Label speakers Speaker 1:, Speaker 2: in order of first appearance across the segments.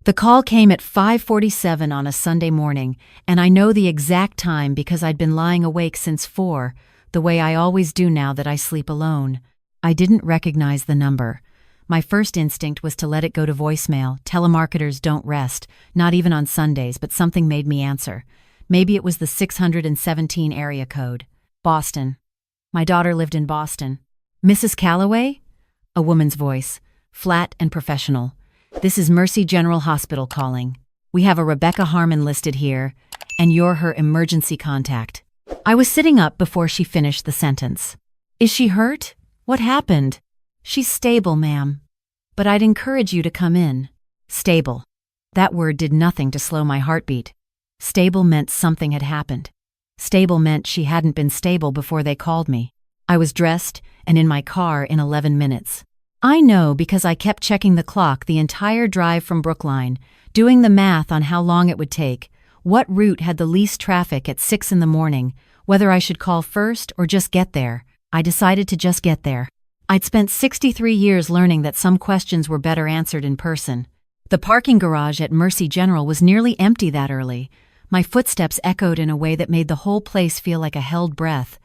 Speaker 1: The call came at 5:47 on a Sunday morning, and I know the exact time because I'd been lying awake since 4, the way I always do now that I sleep alone. I didn't recognize the number. My first instinct was to let it go to voicemail. Telemarketers don't rest, not even on Sundays, but something made me answer. Maybe it was the 617 area code. Boston. My daughter lived in Boston. Mrs. Calloway? A woman's voice, flat and professional. This is Mercy General Hospital calling. We have a Rebecca Harmon listed here, and you're her emergency contact. I was sitting up before she finished the sentence. Is she hurt? What happened? She's stable, ma'am. But I'd encourage you to come in. Stable. That word did nothing to slow my heartbeat. Stable meant something had happened. Stable meant she hadn't been stable before they called me. I was dressed and in my car in 11 minutes. I know because I kept checking the clock the entire drive from Brookline, doing the math on how long it would take, what route had the least traffic at 6 in the morning, whether I should call first or just get there. I decided to just get there. I'd spent 63 years learning that some questions were better answered in person. The parking garage at Mercy General was nearly empty that early. My footsteps echoed in a way that made the whole place feel like a held breath.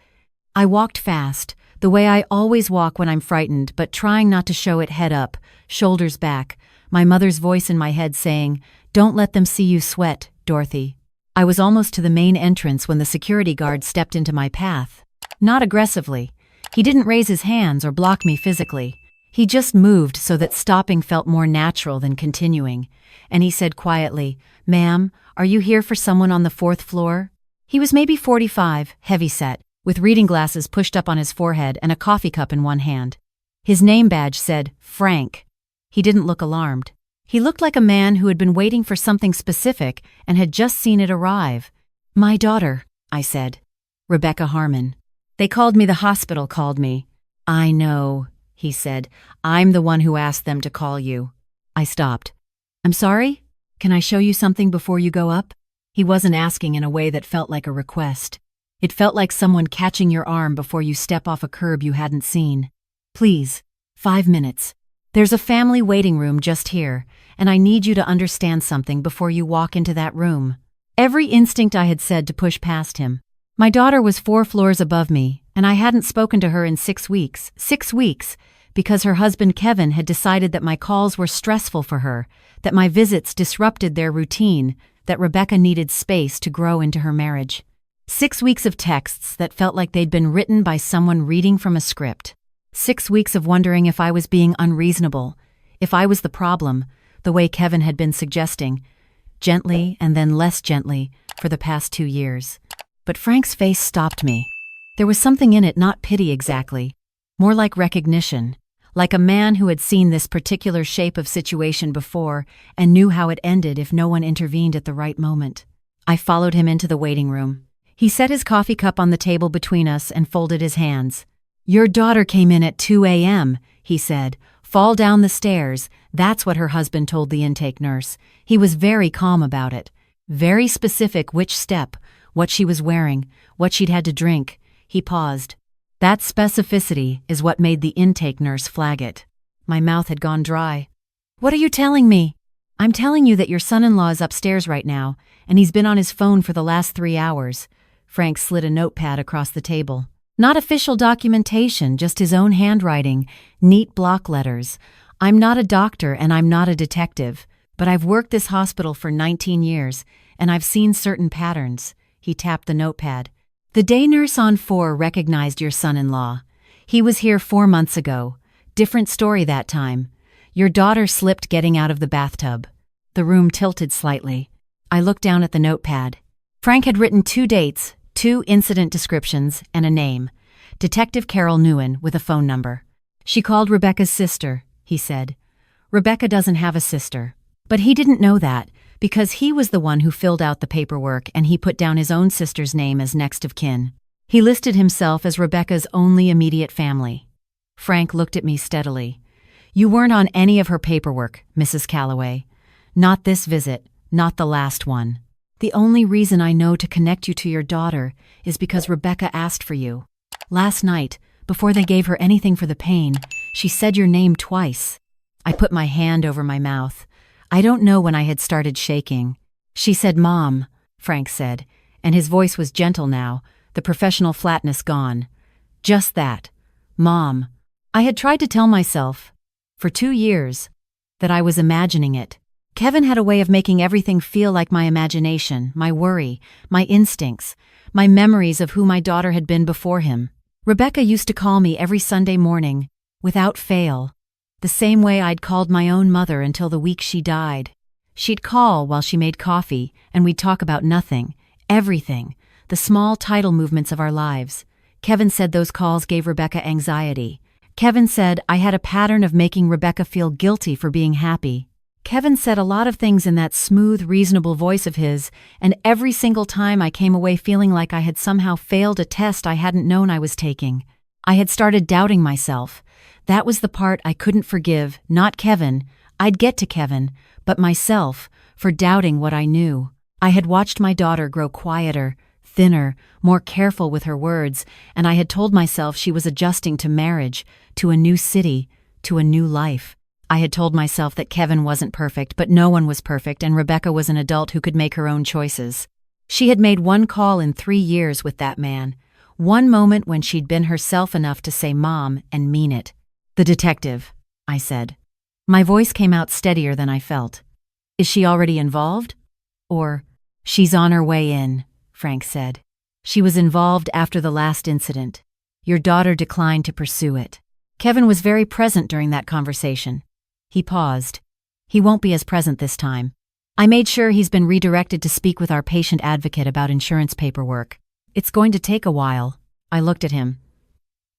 Speaker 1: I walked fast, the way I always walk when I'm frightened, but trying not to show it head up, shoulders back, my mother's voice in my head saying, "Don't let them see you sweat, Dorothy." I was almost to the main entrance when the security guard stepped into my path. Not aggressively. He didn't raise his hands or block me physically. He just moved so that stopping felt more natural than continuing. And he said quietly, "Ma'am, are you here for someone on the 4th floor?" He was maybe 45, heavy-set, with reading glasses pushed up on his forehead and a coffee cup in one hand. His name badge said, Frank. He didn't look alarmed. He looked like a man who had been waiting for something specific and had just seen it arrive. "My daughter," I said. "Rebecca Harmon. They called me, the hospital called me." "I know," he said. "I'm the one who asked them to call you." I stopped. "I'm sorry? Can I show you something before you go up?" He wasn't asking in a way that felt like a request. It felt like someone catching your arm before you step off a curb you hadn't seen. "Please, 5 minutes. There's a family waiting room just here, and I need you to understand something before you walk into that room." Every instinct I had said to push past him. My daughter was 4 floors above me, and I hadn't spoken to her in 6 weeks. 6 weeks, because her husband Kevin had decided that my calls were stressful for her, that my visits disrupted their routine, that Rebecca needed space to grow into her marriage. 6 weeks of texts that felt like they'd been written by someone reading from a script. 6 weeks of wondering if I was being unreasonable, if I was the problem, the way Kevin had been suggesting, gently and then less gently, for the past 2 years. But Frank's face stopped me. There was something in it, not pity exactly, more like recognition, like a man who had seen this particular shape of situation before and knew how it ended if no one intervened at the right moment. I followed him into the waiting room. He set his coffee cup on the table between us and folded his hands. "Your daughter came in at 2 a.m., he said. "Fall down the stairs." That's what her husband told the intake nurse. He was very calm about it. Very specific which step, what she was wearing, what she'd had to drink. He paused. That specificity is what made the intake nurse flag it. My mouth had gone dry. "What are you telling me?" "I'm telling you that your son-in-law is upstairs right now, and he's been on his phone for the last 3 hours. Frank slid a notepad across the table. Not official documentation, just his own handwriting, neat block letters. "I'm not a doctor and I'm not a detective, but I've worked this hospital for 19 years, and I've seen certain patterns." He tapped the notepad. "The day nurse on 4 recognized your son-in-law. He was here 4 months ago. Different story that time. Your daughter slipped getting out of the bathtub." The room tilted slightly. I looked down at the notepad. Frank had written 2 dates, 2 incident descriptions, and a name. Detective Carol Newen with a phone number. "She called Rebecca's sister," he said. "Rebecca doesn't have a sister." But he didn't know that, because he was the one who filled out the paperwork and he put down his own sister's name as next of kin. He listed himself as Rebecca's only immediate family. Frank looked at me steadily. "You weren't on any of her paperwork, Mrs. Calloway. Not this visit, not the last one. The only reason I know to connect you to your daughter is because Rebecca asked for you. Last night, before they gave her anything for the pain, she said your name twice." I put my hand over my mouth. I don't know when I had started shaking. She said, "Mom," Frank said, and his voice was gentle now, the professional flatness gone. Just that. Mom. I had tried to tell myself, for 2 years, that I was imagining it. Kevin had a way of making everything feel like my imagination, my worry, my instincts, my memories of who my daughter had been before him. Rebecca used to call me every Sunday morning, without fail, the same way I'd called my own mother until the week she died. She'd call while she made coffee, and we'd talk about nothing, everything, the small tidal movements of our lives. Kevin said those calls gave Rebecca anxiety. Kevin said I had a pattern of making Rebecca feel guilty for being happy. Kevin said a lot of things in that smooth, reasonable voice of his, and every single time I came away feeling like I had somehow failed a test I hadn't known I was taking. I had started doubting myself. That was the part I couldn't forgive, not Kevin. I'd get to Kevin, but myself, for doubting what I knew. I had watched my daughter grow quieter, thinner, more careful with her words, and I had told myself she was adjusting to marriage, to a new city, to a new life. I had told myself that Kevin wasn't perfect, but no one was perfect, and Rebecca was an adult who could make her own choices. She had made one call in 3 years with that man, one moment when she'd been herself enough to say Mom and mean it. "The detective," I said. My voice came out steadier than I felt. "Is she already involved?" Or, "She's on her way in," Frank said. "She was involved after the last incident. Your daughter declined to pursue it." Kevin was very present during that conversation. He paused. "He won't be as present this time. I made sure he's been redirected to speak with our patient advocate about insurance paperwork. It's going to take a while." I looked at him.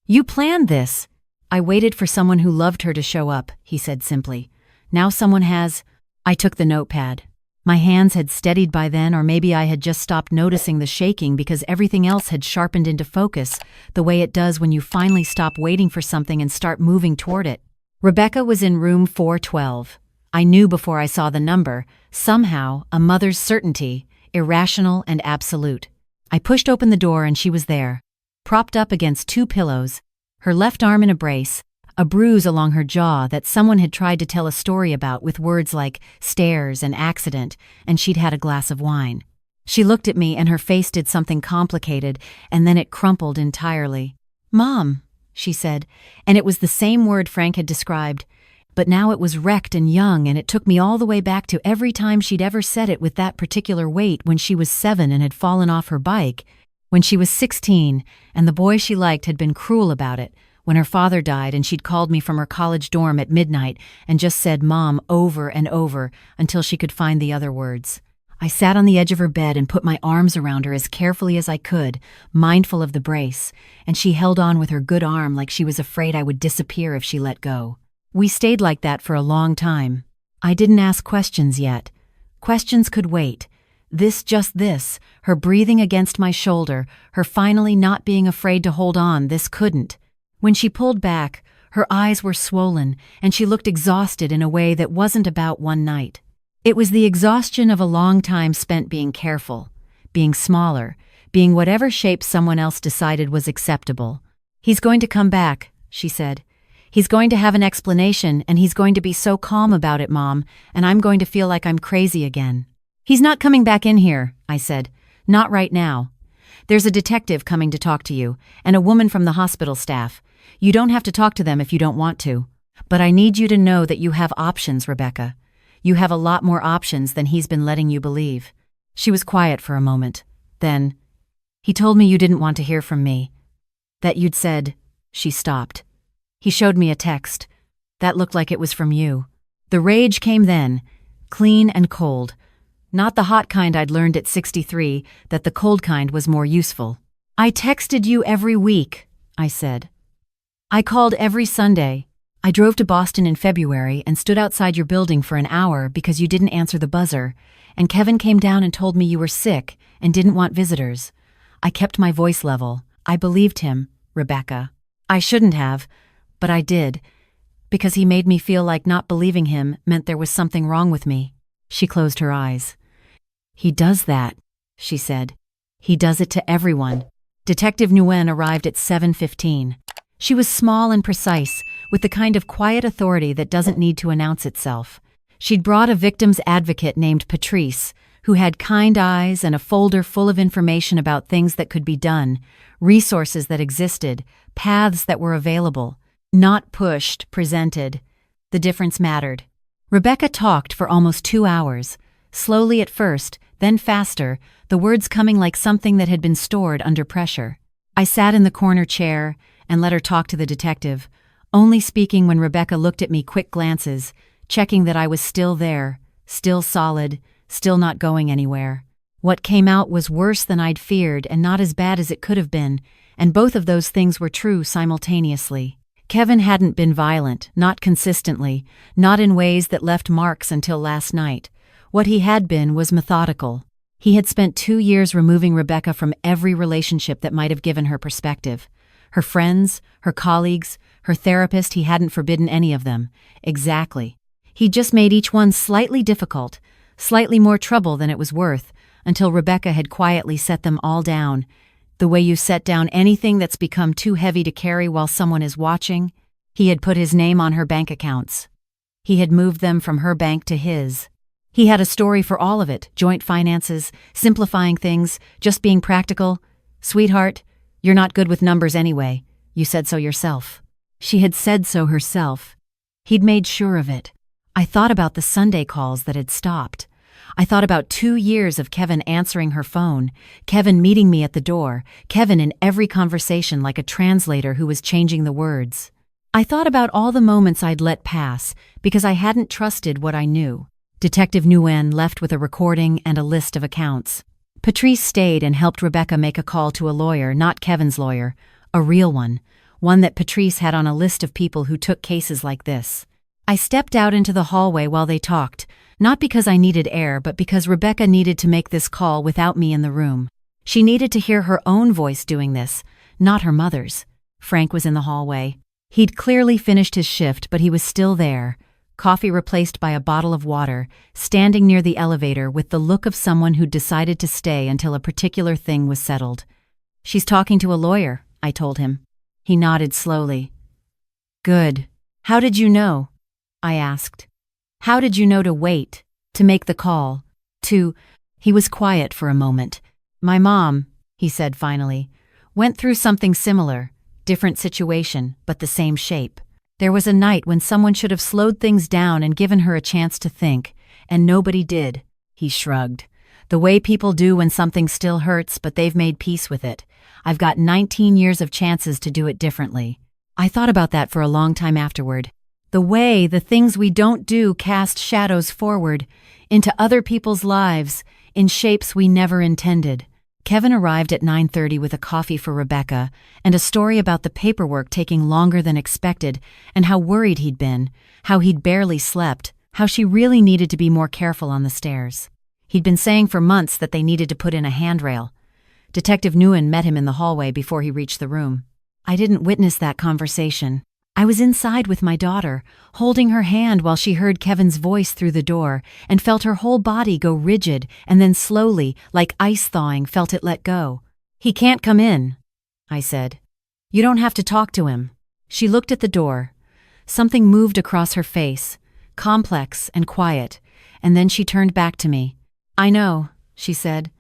Speaker 1: "You planned this." "I waited for someone who loved her to show up," he said simply. "Now someone has." I took the notepad. My hands had steadied by then, or maybe I had just stopped noticing the shaking because everything else had sharpened into focus, the way it does when you finally stop waiting for something and start moving toward it. Rebecca was in room 412. I knew before I saw the number, somehow, a mother's certainty, irrational and absolute. I pushed open the door and she was there, propped up against 2 pillows, her left arm in a brace, a bruise along her jaw that someone had tried to tell a story about with words like stairs and accident, and she'd had a glass of wine. She looked at me and her face did something complicated, and then it crumpled entirely. "Mom," she said, and it was the same word Frank had described, but now it was wrecked and young, and it took me all the way back to every time she'd ever said it with that particular weight when she was 7 and had fallen off her bike, when she was 16, and the boy she liked had been cruel about it, when her father died and she'd called me from her college dorm at midnight and just said Mom over and over until she could find the other words. I sat on the edge of her bed and put my arms around her as carefully as I could, mindful of the brace, and she held on with her good arm like she was afraid I would disappear if she let go. We stayed like that for a long time. I didn't ask questions yet. Questions could wait. Just this, her breathing against my shoulder, her finally not being afraid to hold on, this couldn't. When she pulled back, her eyes were swollen, and she looked exhausted in a way that wasn't about one night. It was the exhaustion of a long time spent being careful, being smaller, being whatever shape someone else decided was acceptable. "He's going to come back," she said. "He's going to have an explanation, and he's going to be so calm about it, Mom, and I'm going to feel like I'm crazy again." "He's not coming back in here," I said. "Not right now. There's a detective coming to talk to you, and a woman from the hospital staff. You don't have to talk to them if you don't want to. But I need you to know that you have options, Rebecca. You have a lot more options than he's been letting you believe." She was quiet for a moment. Then, "He told me you didn't want to hear from me. That you'd said—" She stopped. "He showed me a text. That looked like it was from you." The rage came then, clean and cold. Not the hot kind I'd learned at 63, that the cold kind was more useful. "I texted you every week," I said. "I called every Sunday. I drove to Boston in February and stood outside your building for an hour because you didn't answer the buzzer, and Kevin came down and told me you were sick and didn't want visitors. I kept my voice level. I believed him, Rebecca. I shouldn't have, but I did, because he made me feel like not believing him meant there was something wrong with me." She closed her eyes. "He does that," she said. "He does it to everyone." Detective Nguyen arrived at 7:15. She was small and precise, with the kind of quiet authority that doesn't need to announce itself. She'd brought a victim's advocate named Patrice, who had kind eyes and a folder full of information about things that could be done, resources that existed, paths that were available. Not pushed, presented. The difference mattered. Rebecca talked for almost 2 hours, slowly at first, then faster, the words coming like something that had been stored under pressure. I sat in the corner chair and let her talk to the detective, only speaking when Rebecca looked at me quick glances, checking that I was still there, still solid, still not going anywhere. What came out was worse than I'd feared and not as bad as it could have been, and both of those things were true simultaneously. Kevin hadn't been violent, not consistently, not in ways that left marks until last night. What he had been was methodical. He had spent 2 years removing Rebecca from every relationship that might have given her perspective. Her friends, her colleagues, her therapist, he hadn't forbidden any of them. Exactly. He'd just made each one slightly difficult, slightly more trouble than it was worth, until Rebecca had quietly set them all down. The way you set down anything that's become too heavy to carry while someone is watching. He had put his name on her bank accounts. He had moved them from her bank to his. He had a story for all of it, joint finances, simplifying things, just being practical. Sweetheart, you're not good with numbers anyway. You said so yourself. She had said so herself. He'd made sure of it. I thought about the Sunday calls that had stopped. I thought about 2 years of Kevin answering her phone, Kevin meeting me at the door, Kevin in every conversation like a translator who was changing the words. I thought about all the moments I'd let pass because I hadn't trusted what I knew. Detective Nguyen left with a recording and a list of accounts. Patrice stayed and helped Rebecca make a call to a lawyer, not Kevin's lawyer, a real one that Patrice had on a list of people who took cases like this. I stepped out into the hallway while they talked, not because I needed air, but because Rebecca needed to make this call without me in the room. She needed to hear her own voice doing this, not her mother's. Frank was in the hallway. He'd clearly finished his shift, but he was still there, coffee replaced by a bottle of water, standing near the elevator with the look of someone who'd decided to stay until a particular thing was settled. "She's talking to a lawyer," I told him. He nodded slowly. "Good. How did you know?" I asked. "How did you know to wait, to make the call, to—" He was quiet for a moment. "My mom," he said finally, "went through something similar, different situation, but the same shape. There was a night when someone should have slowed things down and given her a chance to think, and nobody did." He shrugged. "The way people do when something still hurts, but they've made peace with it. I've got 19 years of chances to do it differently." I thought about that for a long time afterward. The things we don't do cast shadows forward, into other people's lives, in shapes we never intended. Kevin arrived at 9:30 with a coffee for Rebecca and a story about the paperwork taking longer than expected and how worried he'd been, how he'd barely slept, how she really needed to be more careful on the stairs. He'd been saying for months that they needed to put in a handrail. Detective Nguyen met him in the hallway before he reached the room. I didn't witness that conversation. I was inside with my daughter, holding her hand while she heard Kevin's voice through the door and felt her whole body go rigid and then slowly, like ice thawing, felt it let go. "He can't come in," I said. "You don't have to talk to him." She looked at the door. Something moved across her face, complex and quiet, and then she turned back to me. "I know," she said,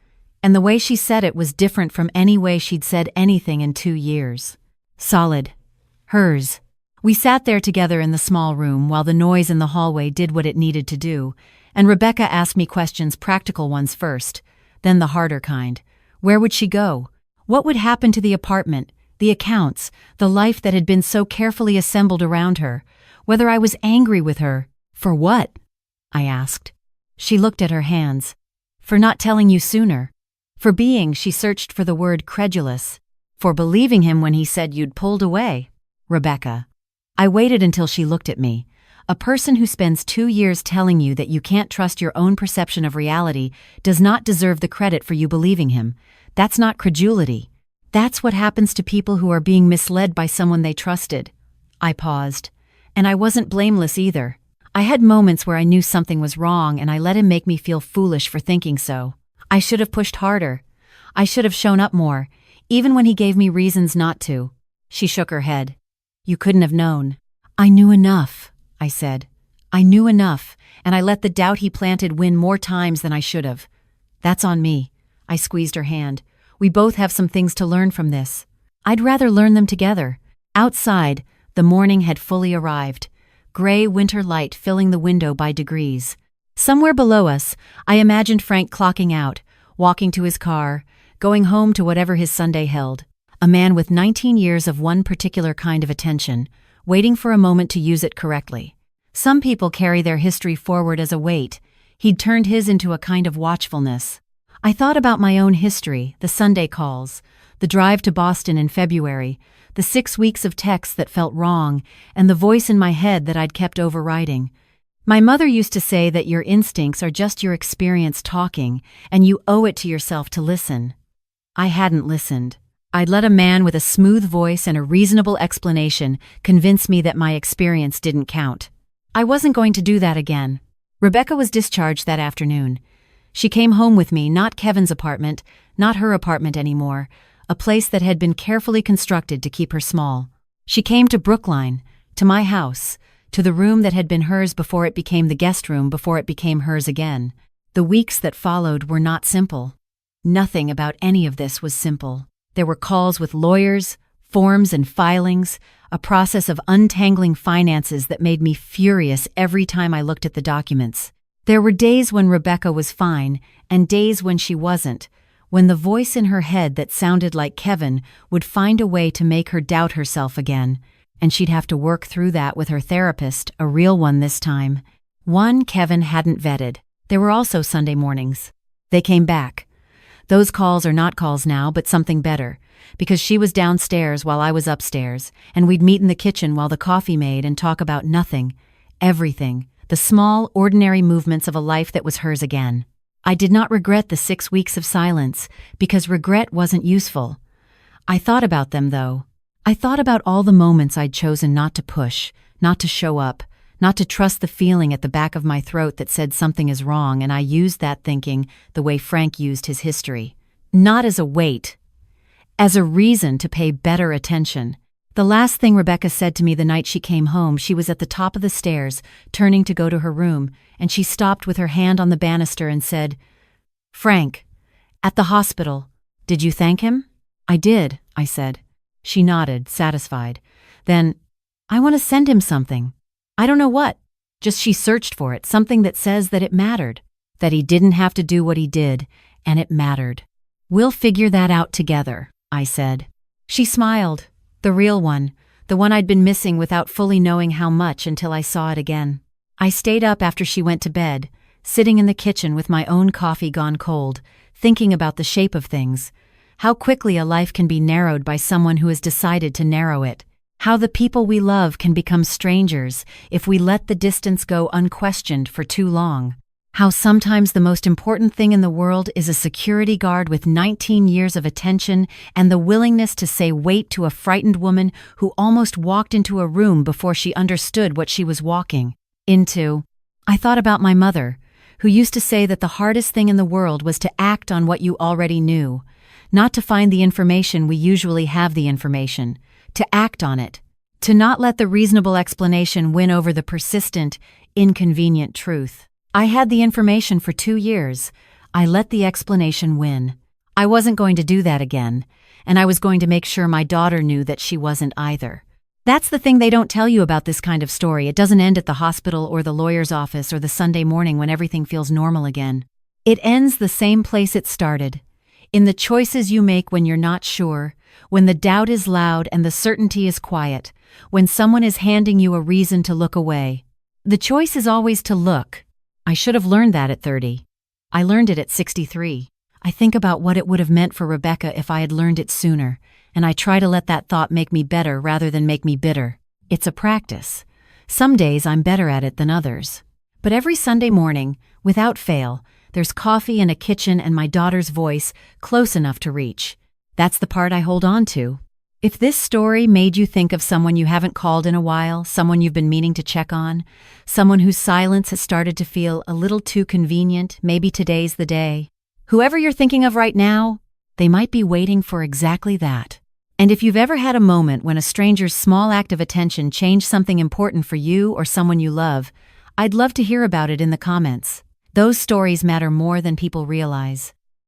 Speaker 1: and the way she said it was different from any way she'd said anything in 2 years. Solid. Hers. We sat there together in the small room while the noise in the hallway did what it needed to do, and Rebecca asked me questions, practical ones first, then the harder kind. Where would she go? What would happen to the apartment, the accounts, the life that had been so carefully assembled around her? Whether I was angry with her. For what? I asked. She looked at her hands. For not telling you sooner. For being, she searched for the word, credulous. For believing him when he said you'd pulled away. Rebecca. I waited until she looked at me. A person who spends 2 years telling you that you can't trust your own perception of reality does not deserve the credit for you believing him. That's not credulity. That's what happens to people who are being misled by someone they trusted. I paused. And I wasn't blameless either. I had moments where I knew something was wrong and I let him make me feel foolish for thinking so. I should have pushed harder. I should have shown up more, even when he gave me reasons not to. She shook her head. You couldn't have known. I knew enough, I said. I knew enough, and I let the doubt he planted win more times than I should have. That's on me. I squeezed her hand. We both have some things to learn from this. I'd rather learn them together. Outside, the morning had fully arrived. Gray winter light filling the window by degrees. Somewhere below us, I imagined Frank clocking out, walking to his car, going home to whatever his Sunday held. A man with 19 years of one particular kind of attention, waiting for a moment to use it correctly. Some people carry their history forward as a weight. He'd turned his into a kind of watchfulness. I thought about my own history, the Sunday calls, the drive to Boston in February, the 6 weeks of texts that felt wrong, and the voice in my head that I'd kept overriding. My mother used to say that your instincts are just your experience talking, and you owe it to yourself to listen. I hadn't listened. I'd let a man with a smooth voice and a reasonable explanation convince me that my experience didn't count. I wasn't going to do that again. Rebecca was discharged that afternoon. She came home with me, not Kevin's apartment, not her apartment anymore, a place that had been carefully constructed to keep her small. She came to Brookline, to my house, to the room that had been hers before it became the guest room, before it became hers again. The weeks that followed were not simple. Nothing about any of this was simple. There were calls with lawyers, forms and filings, a process of untangling finances that made me furious every time I looked at the documents. There were days when Rebecca was fine, and days when she wasn't, when the voice in her head that sounded like Kevin would find a way to make her doubt herself again, and she'd have to work through that with her therapist, a real one this time. One Kevin hadn't vetted. There were also Sunday mornings. They came back. Those calls are not calls now, but something better, because she was downstairs while I was upstairs, and we'd meet in the kitchen while the coffee made and talk about nothing, everything, the small, ordinary movements of a life that was hers again. I did not regret the 6 weeks of silence, because regret wasn't useful. I thought about them, though. I thought about all the moments I'd chosen not to push, not to show up, not to trust the feeling at the back of my throat that said something is wrong, and I used that thinking the way Frank used his history. Not as a weight, as a reason to pay better attention. The last thing Rebecca said to me the night she came home, she was at the top of the stairs, turning to go to her room, and she stopped with her hand on the banister and said, "Frank, at the hospital, did you thank him?" "I did," I said. She nodded, satisfied. Then, "I want to send him something. I don't know what. Just she searched for it, something that says that it mattered, that he didn't have to do what he did, and it mattered. We'll figure that out together," I said. She smiled, the real one, the one I'd been missing without fully knowing how much until I saw it again. I stayed up after she went to bed, sitting in the kitchen with my own coffee gone cold, thinking about the shape of things, how quickly a life can be narrowed by someone who has decided to narrow it, how the people we love can become strangers if we let the distance go unquestioned for too long, how sometimes the most important thing in the world is a security guard with 19 years of attention and the willingness to say wait to a frightened woman who almost walked into a room before she understood what she was walking into. I thought about my mother, who used to say that the hardest thing in the world was to act on what you already knew, not to find the information we usually have the information, to act on it, to not let the reasonable explanation win over the persistent, inconvenient truth. I had the information for 2 years. I let the explanation win. I wasn't going to do that again, and I was going to make sure my daughter knew that she wasn't either. That's the thing they don't tell you about this kind of story. It doesn't end at the hospital or the lawyer's office or the Sunday morning when everything feels normal again. It ends the same place it started, in the choices you make when you're not sure, when the doubt is loud and the certainty is quiet, when someone is handing you a reason to look away. The choice is always to look. I should have learned that at 30. I learned it at 63. I think about what it would have meant for Rebecca if I had learned it sooner, and I try to let that thought make me better rather than make me bitter. It's a practice. Some days I'm better at it than others. But every Sunday morning, without fail, there's coffee in a kitchen and my daughter's voice close enough to reach. That's the part I hold on to. If this story made you think of someone you haven't called in a while, someone you've been meaning to check on, someone whose silence has started to feel a little too convenient, maybe today's the day. Whoever you're thinking of right now, they might be waiting for exactly that. And if you've ever had a moment when a stranger's small act of attention changed something important for you or someone you love, I'd love to hear about it in the comments. Those stories matter more than people realize.